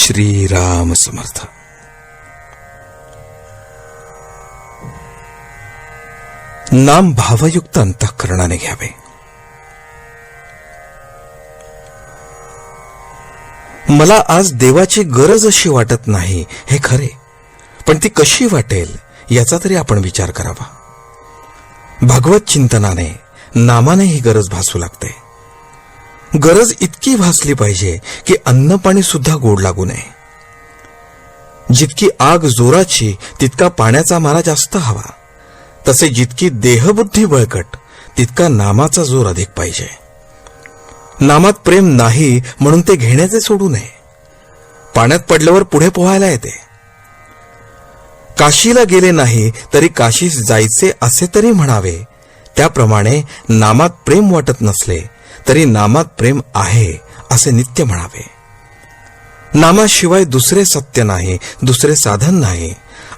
श्री राम समर्थ. नाम भावयुक्त अंतःकरणाने घ्यावे. मला आज देवाची गरज अशी वाटत नाही हे खरे, पण ती कशी वाटेल याचा तरी आपण विचार करावा. भगवत चिंतनाने नामाने ही गरज भासू लागते. गरज इतकी भासली पाहिजे की अन्न पाणी सुद्धा गोड लागू नये. जितकी आग जोराची तितका पाण्याचा मारा जास्त हवा. तसे जितकी देहबुद्धी बळकट तितका नामाचा जोर अधिक पाहिजे. नामात प्रेम नाही म्हणून ते घेण्याचे सोडू नये. पाण्यात पडल्यावर पुढे पोहायला येते. काशीला गेले नाही तरी काशीस जायचे असे तरी म्हणावे. त्याप्रमाणे नामात प्रेम वाटत नसले तरी नामात प्रेम आहे असे नित्य म्हणावे. नामाशिवाय दुसरे सत्य नाही, दुसरे साधन नाही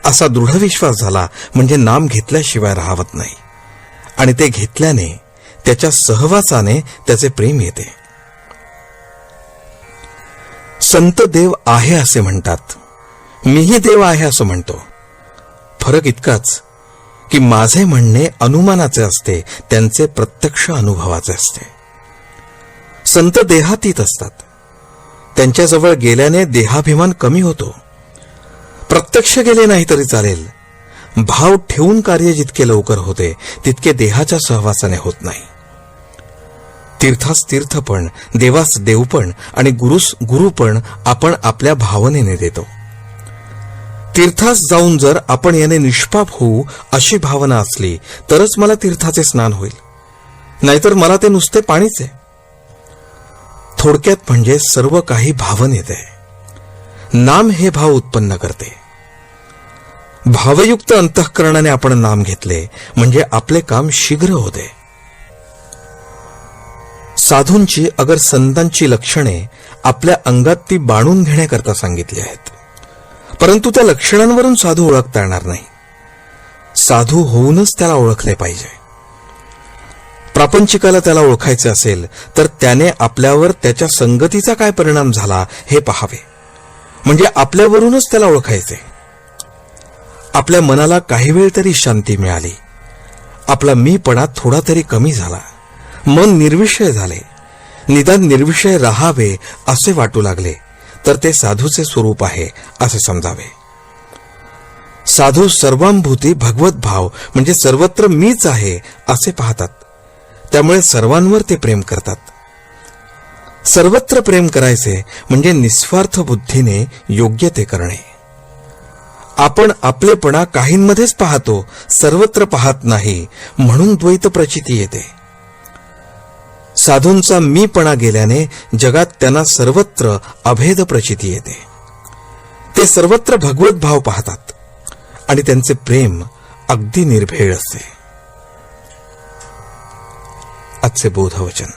असा दृढ विश्वास झाला म्हणजे नाम घेतल्याशिवाय राहवत नाही. आणि ते घेतल्याने त्याच्या सहवासाने त्याचे प्रेम येते. संत देव आहे असे म्हणतात, मीही देव आहे असं म्हणतो. फरक इतकाच की माझे म्हणणे अनुमानाचे असते, त्यांचे प्रत्यक्ष अनुभवाचे असते. संत देहातीत असतात. त्यांच्याजवळ गेल्याने देहाभिमान कमी होतो. प्रत्यक्ष गेले नाही तरी चालेल. भाव ठेवून कार्य जितके लवकर होते तितके देहाच्या सहवासाने होत नाही. तीर्थास तीर्थपण, देवास देवपण आणि गुरुस गुरुपण आपण आपल्या भावनेने देतो. तीर्थास जाऊन जर आपण याने निष्पाप होऊ अशी भावना असली तरच मला तीर्थाचे स्नान होईल, नाहीतर मला ते नुसते पाणीच आहे. थोडक्यात म्हणजे सर्व काही भावनेत आहे. नाम हे भाव उत्पन्न करते. भावयुक्त अंतःकरणाने आपण नाम घेतले म्हणजे आपले काम शीघ्र होते. साधूंची अगर संतांची लक्षणे आपल्या अंगात ती बाणून घेण्याकरता सांगितली आहेत, परंतु त्या लक्षणांवरून साधू ओळखता येणार नाही. साधू होऊनच त्याला ओळखले पाहिजे. प्रापंचिकाला त्याला ओळखायचे असेल तर त्याने आपल्यावर त्याच्या संगतीचा काय परिणाम झाला हे पाहावे, म्हणजे आपल्यावरूनच त्याला ओळखायचे. आपल्या मनाला काही वेळ तरी शांती मिळाली, आपला मीपणा थोडा तरी कमी झाला, मन निर्विषय झाले, निदान निर्विषय राहावे असे वाटू लागले तर ते साधूचे स्वरूप आहे असे समजावे. साधू सर्वांभूती भगवत भाव म्हणजे सर्वत्र मीच आहे असे पाहतात. त्यामुळे सर्वांवर ते प्रेम करतात. सर्वत्र प्रेम करायचे म्हणजे निस्वार्थ बुद्धीने योग्य ते करणे. आपण आपलेपणा काहींमध्येच पाहतो, सर्वत्र पाहत नाही, म्हणून द्वैत प्रचिती येते. साधूंचा मीपणा गेल्याने जगात त्यांना सर्वत्र अभेद प्रचिती येते. ते सर्वत्र भगवत भाव पाहतात आणि त्यांचे प्रेम अगदी निर्भेळ असते. आजचे बोधवचन.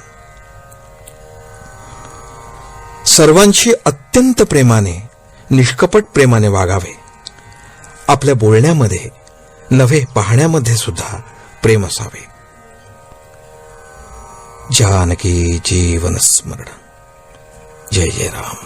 सर्वांशी अत्यंत प्रेमाने, निष्कपट प्रेमाने वागावे. आपल्या बोलण्यामध्ये नव्हे पाहण्यामध्ये सुद्धा प्रेम असावे. जानकी जीवन स्मरण. जय जय राम.